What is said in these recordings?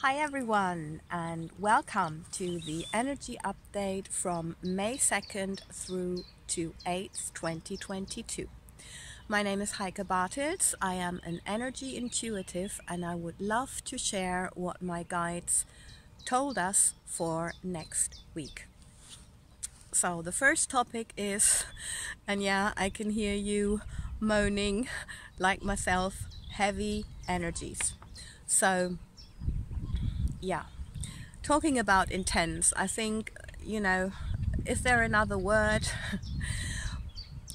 Hi everyone, and welcome to the energy update from May 2nd through to 8th, 2022. My name is Heike. I am an energy intuitive and I would love to share what my guides told us for next week. So the first topic is, and yeah, I can hear you moaning like myself, heavy energies. So yeah, talking about intense, I think, is there another word?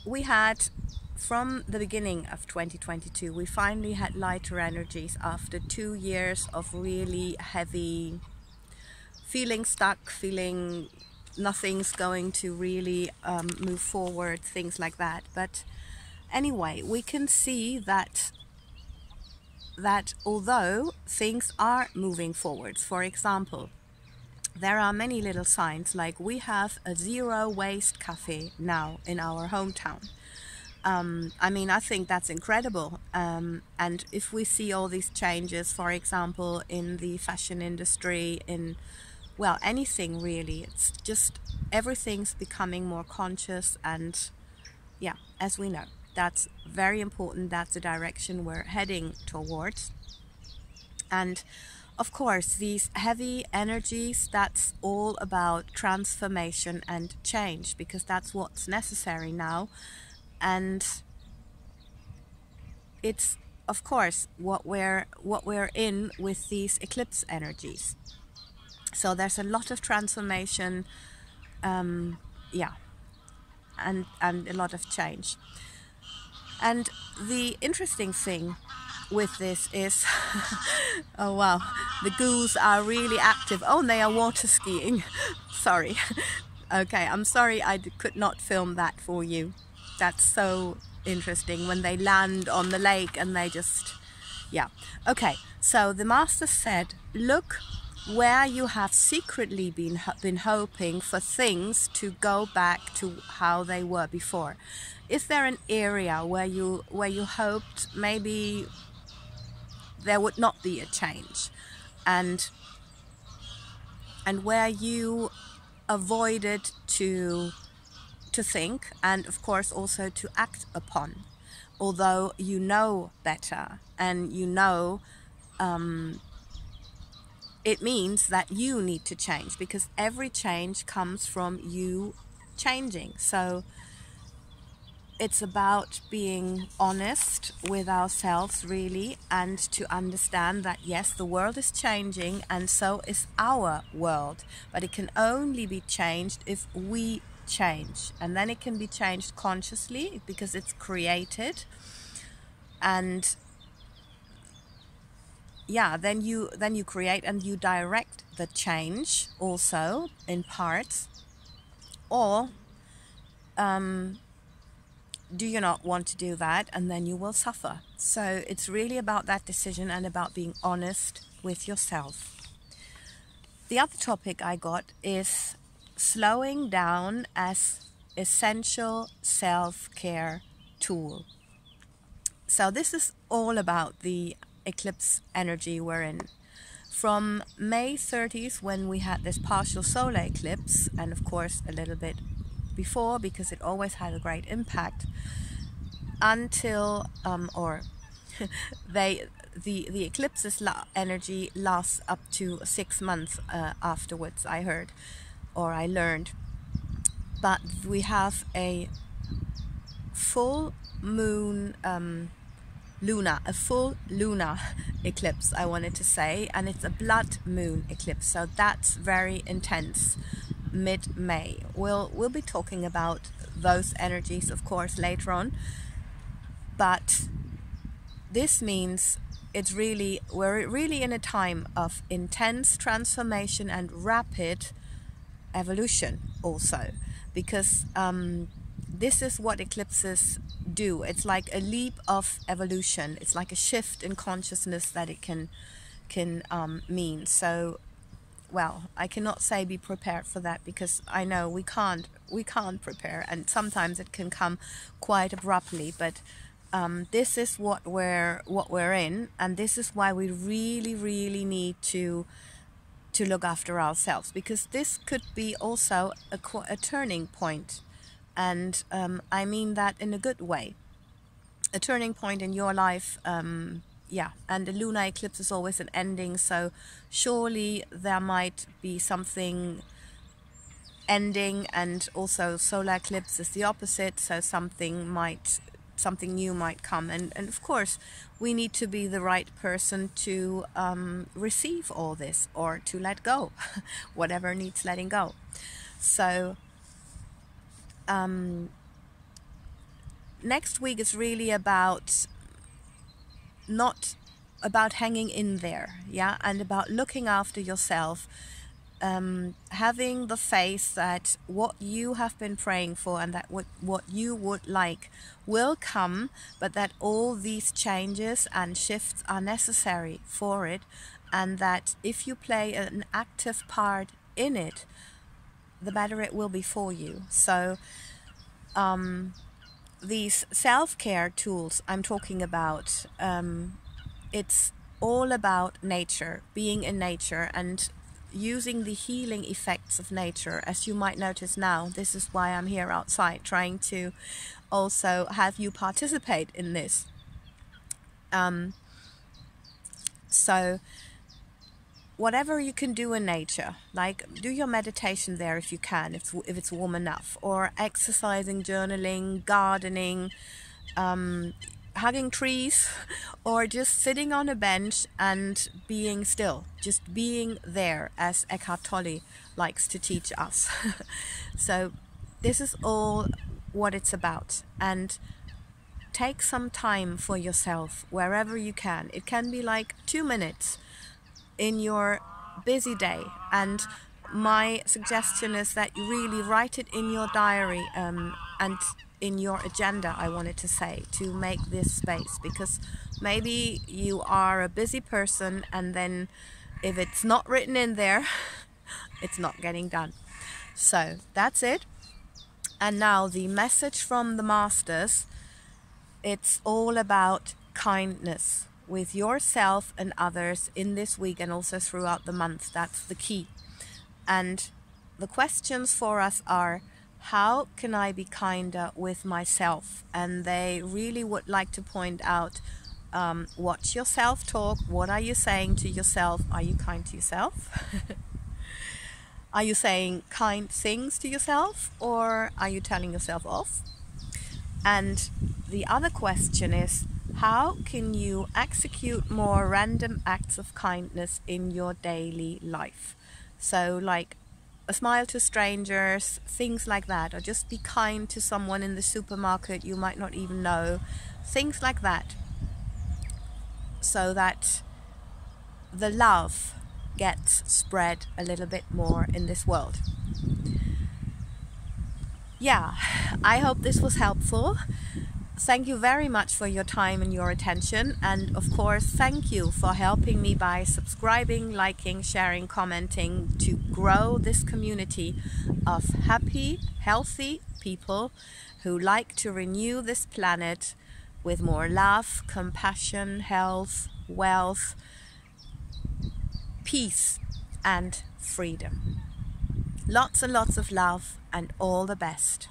We had, from the beginning of 2022, we finally had lighter energies after 2 years of really heavy, feeling stuck, feeling nothing's going to really move forward, things like that. But anyway, we can see that although things are moving forwards, for example, there are many little signs, like we have a zero waste cafe now in our hometown. I think that's incredible. And if we see all these changes, for example, in the fashion industry, in, well, anything really, it's just everything's becoming more conscious. And yeah, as we know, that's very important. That's the direction we're heading towards. And of course, these heavy energies, that's all about transformation and change, because that's what's necessary now. And it's, of course, what we're in with these eclipse energies. So there's a lot of transformation, and a lot of change. And the interesting thing with this is, oh wow, the goose are really active. Oh, and they are water skiing. Sorry. Okay, I'm sorry I could not film that for you. That's so interesting when they land on the lake and they just, yeah. Okay, so the master said, look where you have secretly been hoping for things to go back to how they were before. Is there an area where you hoped maybe there would not be a change, and where you avoided to think, and of course also to act upon, although you know better, and it means that you need to change, because every change comes from you changing. So it's about being honest with ourselves, really, and to understand that yes, the world is changing, and so is our world, but it can only be changed if we change, and then it can be changed consciously because it's created. And yeah, then you create and you direct the change also in parts. Or do you not want to do that, and then you will suffer. So it's really about that decision and about being honest with yourself. The other topic I got is slowing down as essential self-care tool. So this is all about the eclipse energy we're in. From May 30th, when we had this partial solar eclipse, and of course a little bit before, because it always had a great impact, until the eclipse's energy lasts up to 6 months afterwards, I heard, or I learned. But we have a full moon, a full lunar eclipse, I wanted to say, and it's a blood moon eclipse, so that's very intense. Mid-May. We'll be talking about those energies, of course, later on. But this means we're really in a time of intense transformation and rapid evolution also, because this is what eclipses do. It's like a leap of evolution. It's like a shift in consciousness that it can mean. So, well, I cannot say be prepared for that, because I know we can't prepare, and sometimes it can come quite abruptly. But This is what we're in, and this is why we really need to look after ourselves, because this could be also a turning point, and I mean that in a good way, a turning point in your life. Yeah, and the lunar eclipse is always an ending, so surely there might be something ending, and also solar eclipse is the opposite, so something new might come, and of course we need to be the right person to receive all this, or to let go whatever needs letting go. So next week is really about not about hanging in there, yeah, and about looking after yourself, having the faith that what you have been praying for and that what you would like will come, but that all these changes and shifts are necessary for it, and that if you play an active part in it, the better it will be for you. So these self-care tools I'm talking about, it's all about nature, being in nature, and using the healing effects of nature. As you might notice now, this is why I'm here outside, trying to also have you participate in this. So whatever you can do in nature, like do your meditation there if you can, if it's warm enough, or exercising, journaling, gardening, hugging trees, or just sitting on a bench and being still, just being there, as Eckhart Tolle likes to teach us. So this is all what it's about, and take some time for yourself wherever you can. It can be like 2 minutes in your busy day, and my suggestion is that you really write it in your diary, and in your agenda, I wanted to say, to make this space, because maybe you are a busy person, and then if it's not written in there it's not getting done. So that's it. And now the message from the masters, it's all about kindness with yourself and others in this week, and also throughout the month. That's the key. And the questions for us are, how can I be kinder with myself? And they really would like to point out, watch your self-talk. What are you saying to yourself? Are you kind to yourself? Are you saying kind things to yourself, or are you telling yourself off? And the other question is, how can you execute more random acts of kindness in your daily life? So like a smile to strangers, things like that, or just be kind to someone in the supermarket you might not even know, things like that, so that the love gets spread a little bit more in this world. Yeah, I hope this was helpful. Thank you very much for your time and your attention, and of course thank you for helping me by subscribing, liking, sharing, commenting, to grow this community of happy, healthy people who like to renew this planet with more love, compassion, health, wealth, peace and freedom. Lots and lots of love, and all the best.